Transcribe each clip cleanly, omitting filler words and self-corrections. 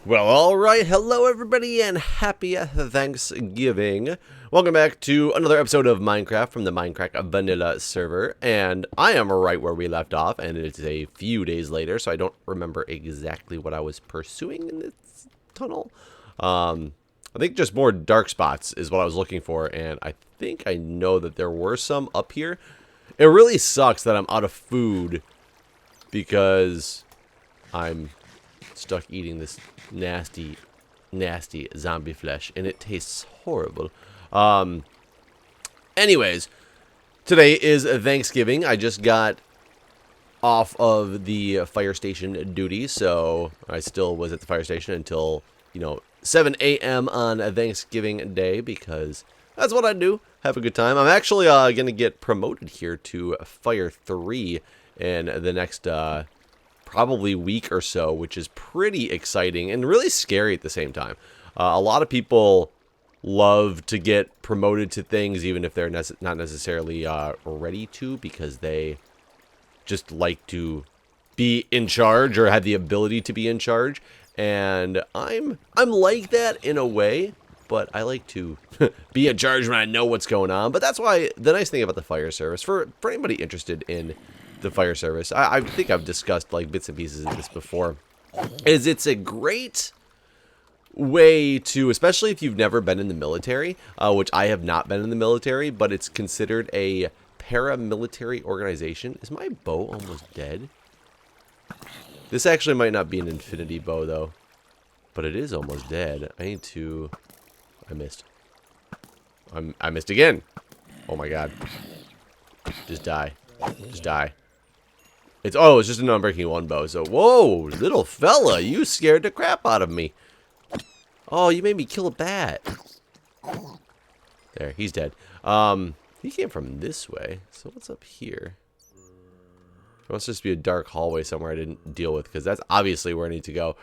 Well, alright, hello everybody, and happy Thanksgiving. Welcome back to another episode of Minecraft from the Mindcrack vanilla server, and I am right where we left off, and it's a few days later, so I don't remember exactly what I was pursuing in this tunnel. I think just more dark spots is what I was looking for, and I think I know that there were some up here. It really sucks that I'm out of food, because I'm stuck eating this nasty zombie flesh, and it tastes horrible. Anyways, today is Thanksgiving. I just got off of the fire station duty, so I still was at the fire station until 7 a.m. on Thanksgiving Day, because that's what I do. Have a good time. I'm actually gonna get promoted here to Fire 3 in the next probably week or so, which is pretty exciting and really scary at the same time. A lot of people love to get promoted to things even if they're not necessarily ready to, because they just like to be in charge or have the ability to be in charge. And I'm like that in a way, but I like to be in charge when I know what's going on. But that's why the nice thing about the fire service, for anybody interested in the fire service, I think I've discussed like bits and pieces of this before, is it's a great way to, especially if you've never been in the military, which I have not been in the military, but it's considered a paramilitary organization. Is my bow almost dead? This actually might not be an infinity bow though, but it is almost dead. I missed. I missed again. Oh my god. Just die. Just die. It's just an unbreaking one bow. So, whoa, little fella, you scared the crap out of me. Oh, you made me kill a bat. There, he's dead. He came from this way. So what's up here? It must just be a dark hallway somewhere I didn't deal with, because that's obviously where I need to go.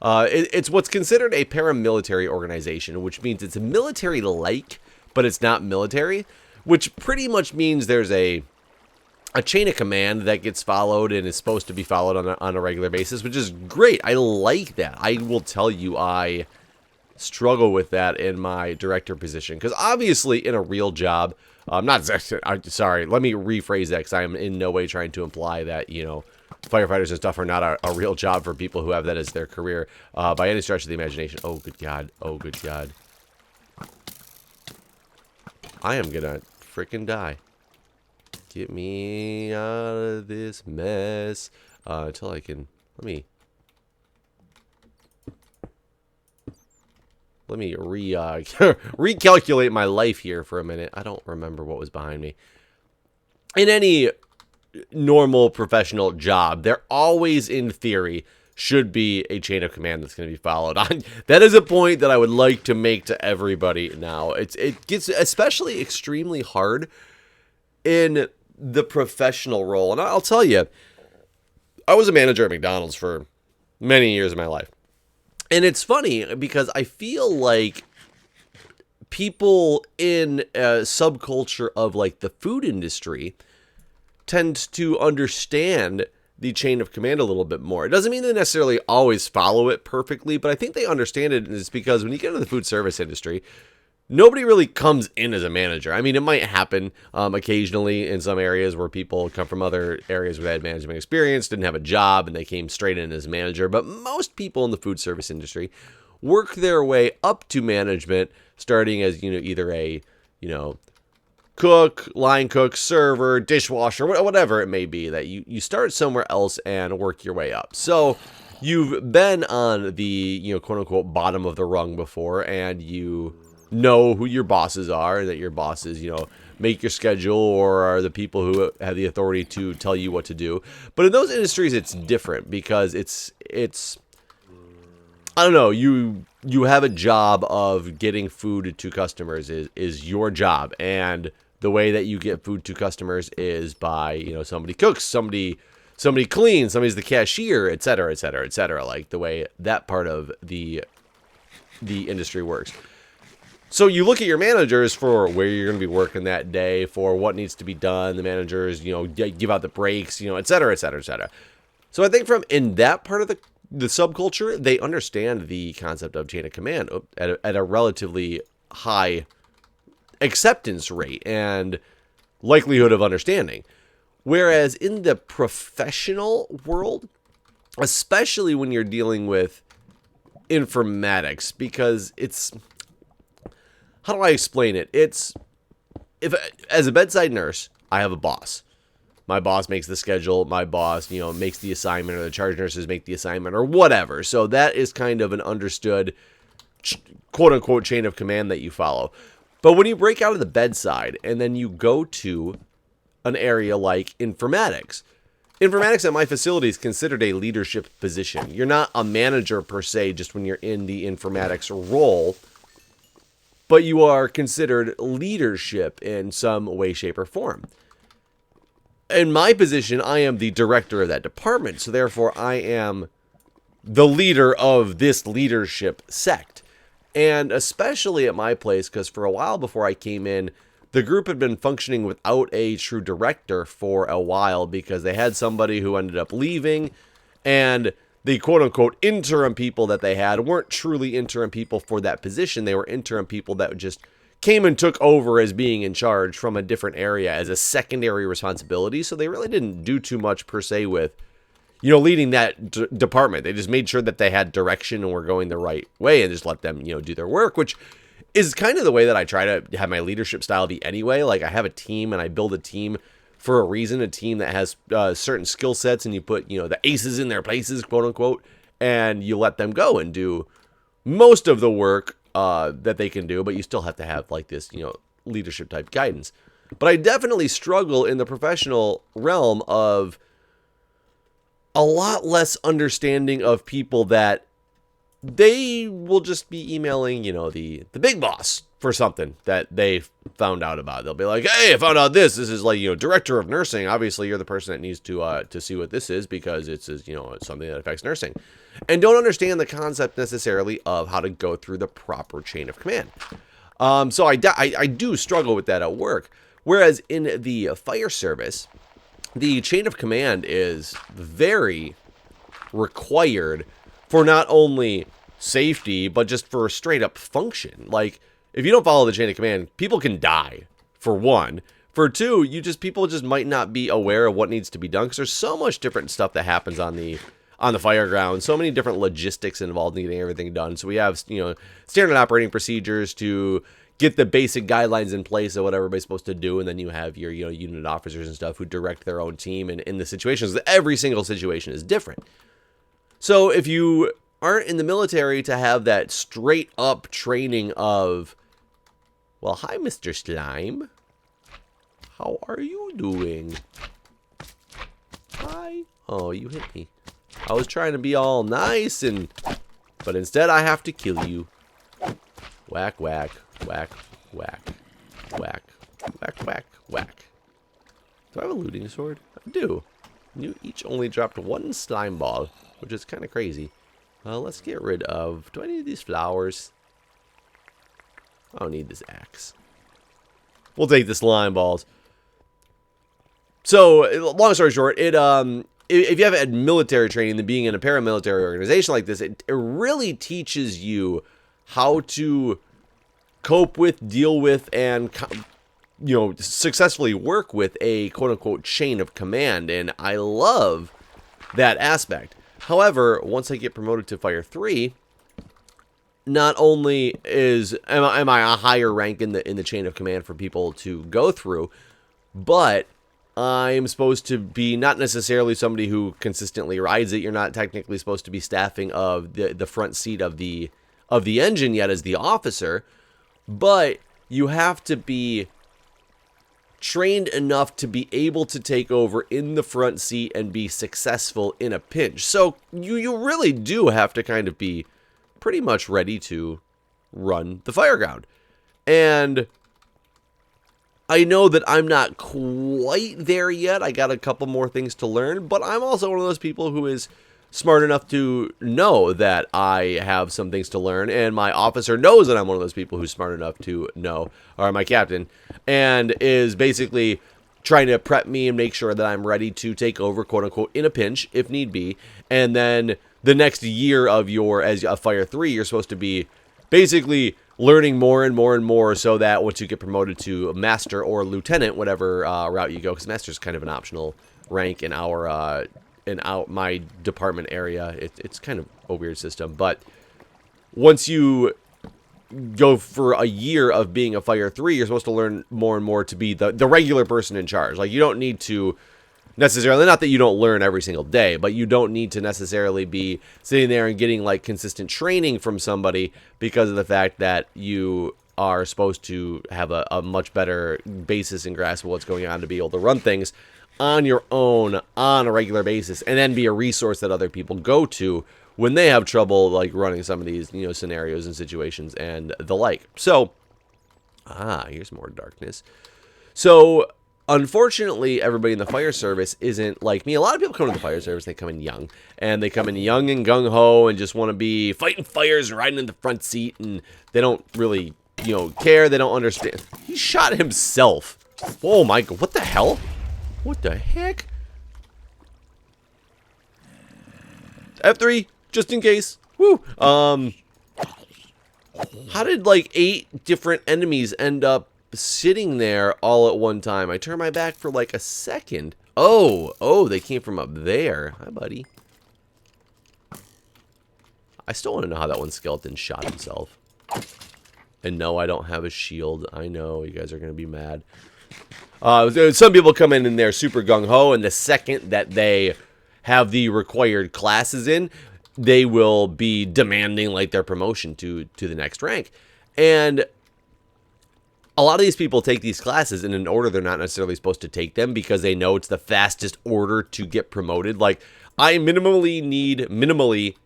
It's what's considered a paramilitary organization, which means it's military-like, but it's not military, which pretty much means there's a chain of command that gets followed and is supposed to be followed on a regular basis, which is great. I like that. I will tell you, I struggle with that in my director position, because obviously in a real job, sorry, let me rephrase that, because I am in no way trying to imply that, firefighters and stuff are not a real job for people who have that as their career, by any stretch of the imagination. Oh, good God. Oh, good God. I am gonna freaking die. Get me out of this mess, until I can, let me recalculate my life here for a minute. I don't remember what was behind me. In any normal professional job, there always, in theory, should be a chain of command that's going to be followed. That is a point that I would like to make to everybody now. It gets especially extremely hard in the professional role. And I'll tell you, I was a manager at McDonald's for many years of my life. And it's funny because I feel like people in a subculture of like the food industry tend to understand the chain of command a little bit more. It doesn't mean they necessarily always follow it perfectly, but I think they understand it. And it's because when you get into the food service industry, nobody really comes in as a manager. I mean, it might happen occasionally in some areas where people come from other areas where they had management experience, didn't have a job, and they came straight in as manager. But most people in the food service industry work their way up to management, starting as, either a, cook, line cook, server, dishwasher, whatever it may be, that you start somewhere else and work your way up. So you've been on the, quote unquote, bottom of the rung before, and you know who your bosses are, that your bosses, make your schedule or are the people who have the authority to tell you what to do. But in those industries, it's different, because it's I don't know, you have a job of getting food to customers is your job, and the way that you get food to customers is by, somebody cooks, somebody cleans, somebody's the cashier, etc., etc., etc., like the way that part of the industry works. So you look at your managers for where you're going to be working that day, for what needs to be done. The managers, give out the breaks, et cetera, et cetera, et cetera. So I think from in that part of the subculture, they understand the concept of chain of command at a relatively high acceptance rate and likelihood of understanding. Whereas in the professional world, especially when you're dealing with informatics, because it's, how do I explain it? It's, if as a bedside nurse, I have a boss. My boss makes the schedule. My boss, makes the assignment, or the charge nurses make the assignment, or whatever. So that is kind of an understood, quote unquote, chain of command that you follow. But when you break out of the bedside and then you go to an area like informatics, informatics at my facility is considered a leadership position. You're not a manager per se just when you're in the informatics role, but you are considered leadership in some way, shape, or form. In my position, I am the director of that department, so therefore I am the leader of this leadership sect. And especially at my place, because for a while before I came in, the group had been functioning without a true director for a while because they had somebody who ended up leaving, and the quote-unquote interim people that they had weren't truly interim people for that position. They were interim people that just came and took over as being in charge from a different area as a secondary responsibility. So they really didn't do too much per se with, leading that department. They just made sure that they had direction and were going the right way and just let them, do their work, which is kind of the way that I try to have my leadership style be anyway. Like, I have a team and I build a team for a reason, a team that has certain skill sets, and you put, the aces in their places, quote unquote, and you let them go and do most of the work that they can do, but you still have to have like this, leadership type guidance. But I definitely struggle in the professional realm of a lot less understanding of people that they will just be emailing, the big boss for something that they found out about. They'll be like, hey, I found out this. This is like, director of nursing. Obviously, you're the person that needs to see what this is because it's something that affects nursing. And don't understand the concept necessarily of how to go through the proper chain of command. So I do struggle with that at work. Whereas in the fire service, the chain of command is very required for not only safety, but just for straight up function. Like, if you don't follow the chain of command, people can die, for one. For two, people just might not be aware of what needs to be done, because there's so much different stuff that happens on the fire ground, so many different logistics involved in getting everything done. So we have, standard operating procedures to get the basic guidelines in place of what everybody's supposed to do, and then you have your, unit officers and stuff who direct their own team and in the situations. Every single situation is different. So if you aren't in the military to have that straight up training of, well, hi, Mr. Slime. How are you doing? Hi. Oh, you hit me. I was trying to be all nice, but instead I have to kill you. Whack, whack, whack, whack, whack, whack, whack, whack. Do I have a looting sword? I do. You each only dropped one slime ball, which is kind of crazy. Let's get rid of... Do I need these flowers? I don't need this axe. We'll take the slime balls. So, long story short, if you have had military training, then being in a paramilitary organization like this, it really teaches you how to cope with, deal with, and successfully work with a quote-unquote chain of command, and I love that aspect. However, once I get promoted to Fire 3, not only am I a higher rank in the chain of command for people to go through, but I'm supposed to be not necessarily somebody who consistently rides it. You're not technically supposed to be staffing of the front seat of the engine yet as the officer, but you have to be trained enough to be able to take over in the front seat and be successful in a pinch. So you really do have to kind of be pretty much ready to run the fire ground. And I know that I'm not quite there yet. I got a couple more things to learn, but I'm also one of those people who is smart enough to know that I have some things to learn, and my officer knows that I'm one of those people who's smart enough to know, or my captain, and is basically trying to prep me and make sure that I'm ready to take over, quote unquote, in a pinch, if need be, and then the next year of your, as a Fire 3, you're supposed to be basically learning more and more and more so that once you get promoted to Master or Lieutenant, whatever route you go, because Master is kind of an optional rank in our my department area. It's kind of a weird system, but once you go for a year of being a Fire 3, you're supposed to learn more and more to be the regular person in charge. Like, you don't need to necessarily, not that you don't learn every single day, but you don't need to necessarily be sitting there and getting, like, consistent training from somebody because of the fact that you are supposed to have a much better basis and grasp of what's going on to be able to run things on your own on a regular basis, and then be a resource that other people go to when they have trouble, like, running some of these, you know, scenarios and situations and the like. So, here's more darkness. So, unfortunately, everybody in the fire service isn't like me. A lot of people come to the fire service, they come in young. And they come in young and gung-ho and just want to be fighting fires and riding in the front seat. And they don't really, you know, care. They don't understand. He shot himself. Oh my God. What the hell? What the heck? F3, just in case. Woo. How did, like, 8 different enemies end up sitting there all at one time? I turned my back for like a second. Oh, they came from up there. Hi, buddy. I still want to know how that one skeleton shot himself. And no, I don't have a shield. I know, you guys are going to be mad. Some people come in and they're super gung-ho, and the second that they have the required classes in, they will be demanding, like, their promotion to the next rank. And a lot of these people take these classes in an order they're not necessarily supposed to take them because they know it's the fastest order to get promoted. Like, I minimally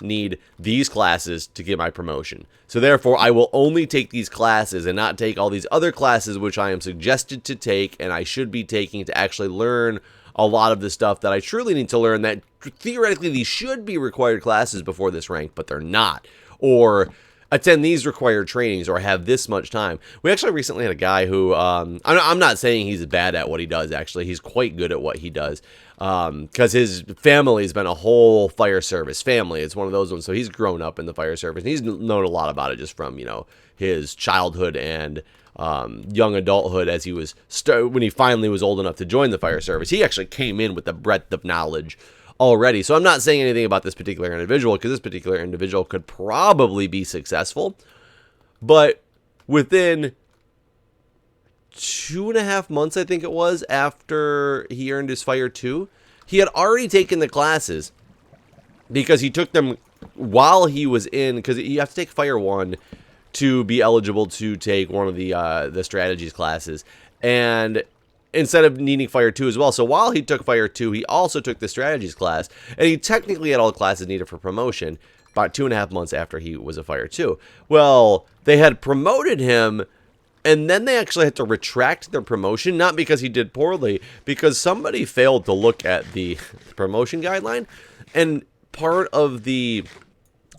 need these classes to get my promotion. So therefore, I will only take these classes and not take all these other classes which I am suggested to take and I should be taking to actually learn a lot of the stuff that I truly need to learn, that theoretically these should be required classes before this rank, but they're not. Or attend these required trainings or have this much time. We actually recently had a guy who, I'm not saying he's bad at what he does, actually. He's quite good at what he does. Because his family's been a whole fire service family. It's one of those ones. So he's grown up in the fire service. And he's known a lot about it just from, you know, his childhood and young adulthood as he was, when he finally was old enough to join the fire service. He actually came in with a breadth of knowledge already. So I'm not saying anything about this particular individual because this particular individual could probably be successful. But within 2.5 months, I think it was, after he earned his Fire 2, he had already taken the classes because he took them while he was in, because you have to take Fire 1 to be eligible to take one of the strategies classes. And instead of needing Fire 2 as well. So while he took Fire 2, he also took the strategies class, and he technically had all the classes needed for promotion about 2.5 months after he was a Fire 2. Well, they had promoted him, and then they actually had to retract their promotion, not because he did poorly, because somebody failed to look at the promotion guideline. And part of the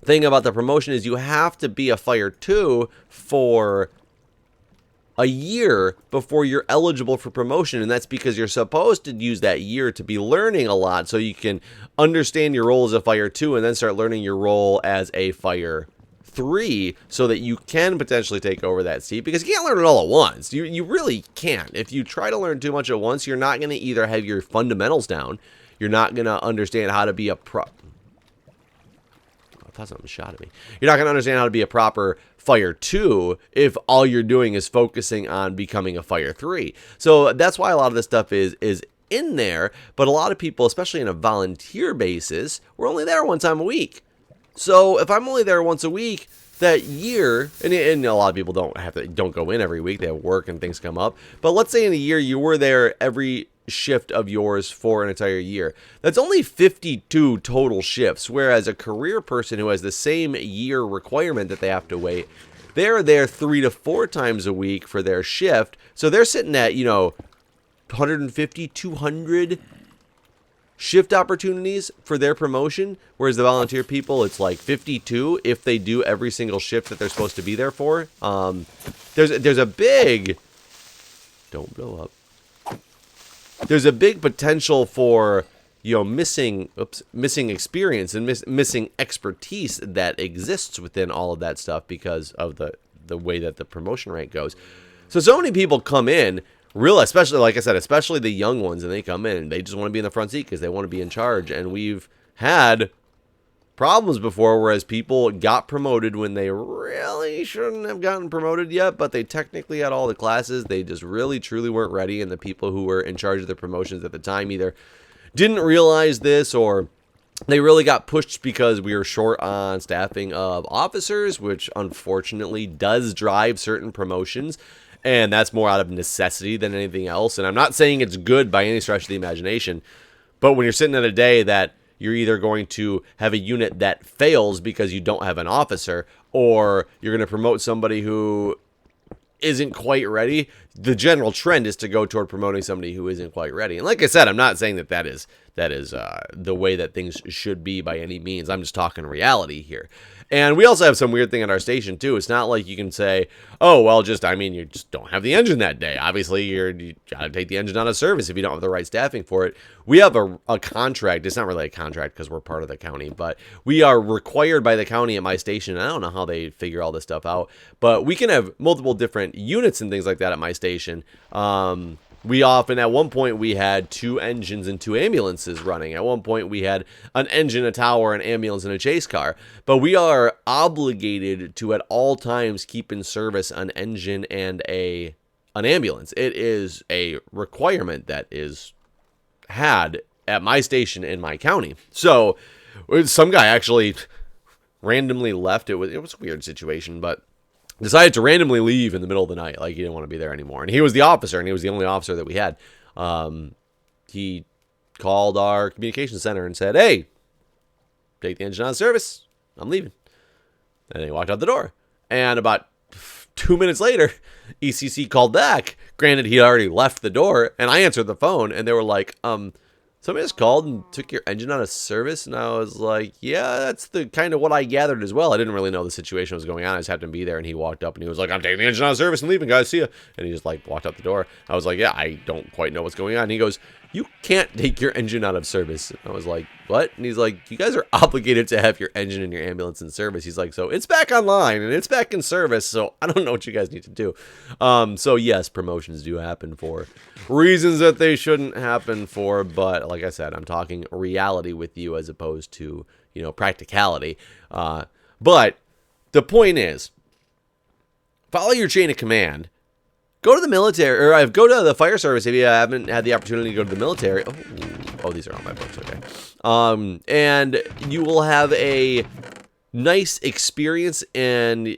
thing about the promotion is you have to be a Fire 2 for a year before you're eligible for promotion, and that's because you're supposed to use that year to be learning a lot so you can understand your role as a Fire 2 and then start learning your role as a Fire 3 so that you can potentially take over that seat, because you can't learn it all at once. You really can't. If you try to learn too much at once, you're not going to either have your fundamentals down, you're not going to understand how to be a I thought something shot at me. You're not going to understand how to be a proper Fire 2 if all you're doing is focusing on becoming a Fire 3. So that's why a lot of this stuff is in there, but a lot of people, especially in a volunteer basis, we're only there one time a week. So if I'm only there once a week, that year, and a lot of people don't go in every week, they have work and things come up, but let's say in a year you were there every shift of yours for an entire year. That's only 52 total shifts, whereas a career person who has the same year requirement that they have to wait, they're there 3 to 4 times a week for their shift. So they're sitting at, 150, 200 shift opportunities for their promotion, whereas the volunteer people, it's like 52 if they do every single shift that they're supposed to be there for. There's a big, don't blow up. There's a big potential for, missing experience and missing expertise that exists within all of that stuff because of the way that the promotion rank goes. So many people come in, real, especially, like I said, especially the young ones, and they come in and they just want to be in the front seat because they want to be in charge. And we've had problems before, whereas people got promoted when they really shouldn't have gotten promoted yet, but they technically had all the classes. They just really, truly weren't ready, and the people who were in charge of the promotions at the time either didn't realize this, or they really got pushed because we were short on staffing of officers, which unfortunately does drive certain promotions, and that's more out of necessity than anything else. And I'm not saying it's good by any stretch of the imagination, but when you're sitting at a day that you're either going to have a unit that fails because you don't have an officer, or you're going to promote somebody who isn't quite ready, the general trend is to go toward promoting somebody who isn't quite ready. And like I said, I'm not saying that is the way that things should be by any means. I'm just talking reality here. And we also have some weird thing at our station too. It's not like you can say, oh, well, you just don't have the engine that day. Obviously, you got to take the engine out of service if you don't have the right staffing for it. We have a contract. It's not really a contract because we're part of the county, but we are required by the county at my station. I don't know how they figure all this stuff out, but we can have multiple different units and things like that at my station. At one point, we had 2 engines and 2 ambulances running. At one point, we had an engine, a tower, an ambulance, and a chase car. But we are obligated to, at all times, keep in service an engine and an ambulance. It is a requirement that is had at my station in my county. So, some guy actually randomly left. It was a weird situation, but decided to randomly leave in the middle of the night, like he didn't want to be there anymore. And he was the officer, and he was the only officer that we had. He called our communications center and said, hey, take the engine out of service. I'm leaving. And he walked out the door. And about 2 minutes later, ECC called back. Granted, he had already left the door, and I answered the phone, and they were like, somebody just called and took your engine out of service. And I was like, yeah, that's the kind of what I gathered as well. I didn't really know the situation was going on. I just happened to be there, and he walked up and he was like, I'm taking the engine out of service and leaving, guys. See ya. And he just walked out the door. I was like, yeah, I don't quite know what's going on. And he goes, you can't take your engine out of service. And I was like, what? And he's like, you guys are obligated to have your engine and your ambulance in service. He's like, so it's back online and it's back in service. So I don't know what you guys need to do. So yes, promotions do happen for reasons that they shouldn't happen for. But like I said, I'm talking reality with you as opposed to, practicality. But the point is, follow your chain of command. Go to the military, or go to the fire service if you haven't had the opportunity to go to the military. Oh, these are all my books, okay. And you will have a nice experience in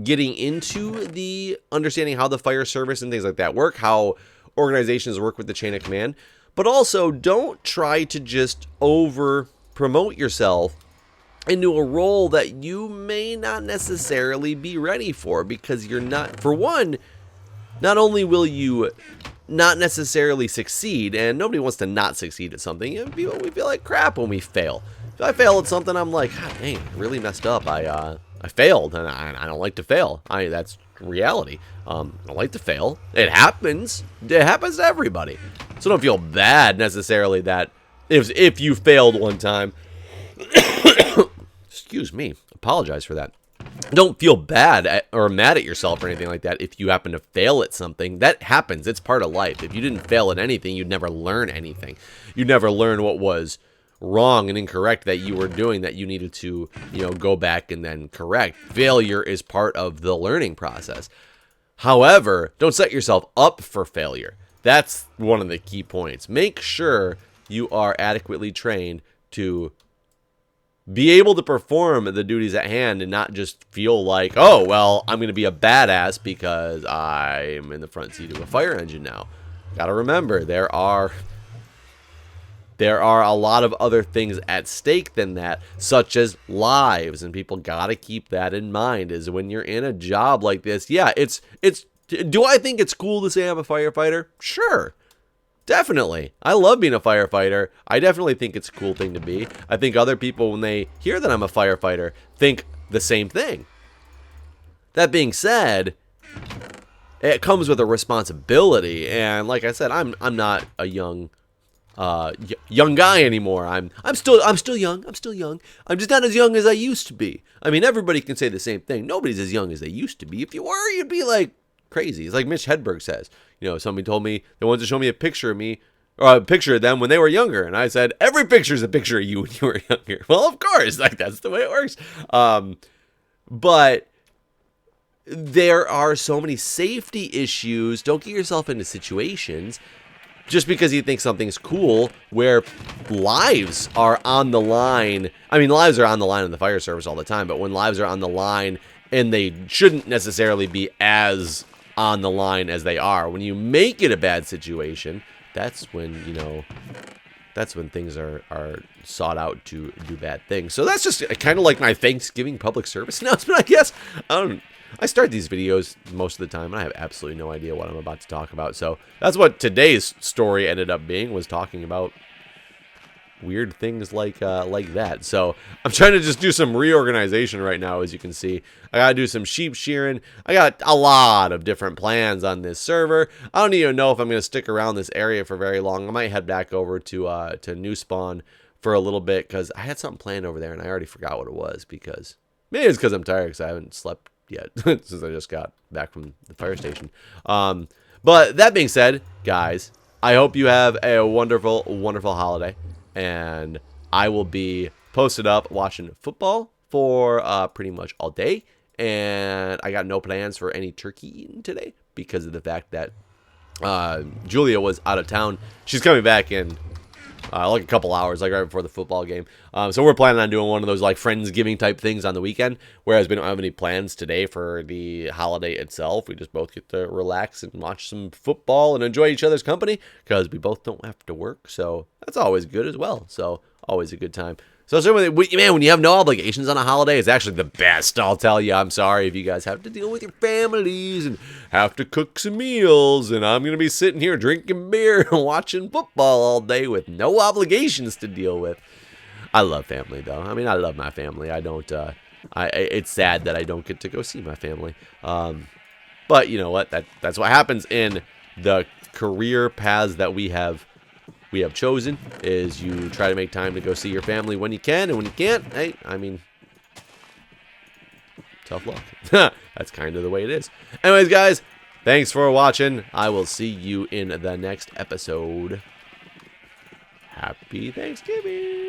getting into the understanding how the fire service and things like that work, how organizations work with the chain of command. But also, don't try to just over-promote yourself into a role that you may not necessarily be ready for, because you're not, for one, not only will you not necessarily succeed, and nobody wants to not succeed at something. We feel like crap when we fail. If I fail at something, I'm like, God dang, I really messed up. I failed, and I don't like to fail. That's reality. I don't like to fail. It happens. It happens to everybody. So don't feel bad necessarily that if you failed one time. Excuse me. Apologize for that. Don't feel bad or mad at yourself or anything like that if you happen to fail at something. That happens. It's part of life. If you didn't fail at anything, you'd never learn anything. You'd never learn what was wrong and incorrect that you were doing that you needed to, go back and then correct. Failure is part of the learning process. However, don't set yourself up for failure. That's one of the key points. Make sure you are adequately trained to be able to perform the duties at hand and not just feel like, oh, well, I'm going to be a badass because I'm in the front seat of a fire engine now. Gotta remember, there are a lot of other things at stake than that, such as lives, and people gotta keep that in mind. Is when you're in a job like this, yeah, it's. Do I think it's cool to say I'm a firefighter? Sure. Definitely. I love being a firefighter. I definitely think it's a cool thing to be. I think other people, when they hear that I'm a firefighter, think the same thing. That being said, it comes with a responsibility. And like I said, I'm not a young young guy anymore. I'm still young. I'm still young. I'm just not as young as I used to be. I mean, everybody can say the same thing. Nobody's as young as they used to be. If you were, you'd be like crazy. It's like Mitch Hedberg says. You know, somebody told me they wanted to show me a picture of me, or a picture of them when they were younger, and I said every picture is a picture of you when you were younger. Well, of course, like that's the way it works. But there are so many safety issues. Don't get yourself into situations just because you think something's cool where lives are on the line. I mean, lives are on the line in the fire service all the time, but when lives are on the line and they shouldn't necessarily be as on the line as they are, when you make it a bad situation, that's when, you know, that's when things are sought out to do bad things. So that's just kind of like my Thanksgiving public service announcement, I guess. I start these videos most of the time, and I have absolutely no idea what I'm about to talk about. So that's what today's story ended up being, was talking about weird things like that. So I'm trying to just do some reorganization right now, as you can see. I gotta do some sheep shearing. I got a lot of different plans on this server. I don't even know if I'm gonna stick around this area for very long. I might head back over to New Spawn for a little bit, because I had something planned over there and I already forgot what it was, because maybe it's because I'm tired, because I haven't slept yet since I just got back from the fire station. But that being said, guys, I hope you have a wonderful, wonderful holiday, and I will be posted up watching football for pretty much all day, and I got no plans for any turkey eating today because of the fact that Julia was out of town. She's coming back in like a couple hours, like right before the football game. So we're planning on doing one of those like Friendsgiving type things on the weekend, whereas we don't have any plans today for the holiday itself. We just both get to relax and watch some football and enjoy each other's company, because we both don't have to work. So that's always good as well. So always a good time. So certainly, man, when you have no obligations on a holiday, it's actually the best, I'll tell you. I'm sorry if you guys have to deal with your families and have to cook some meals, and I'm going to be sitting here drinking beer and watching football all day with no obligations to deal with. I love family, though. I mean, I love my family. I don't, it's sad that I don't get to go see my family. But you know what? That's what happens in the career paths that we have chosen, is you try to make time to go see your family when you can, and when you can't, hey, I mean, tough luck. That's kind of the way it is. Anyways, guys, thanks for watching. I will see you in the next episode. Happy Thanksgiving.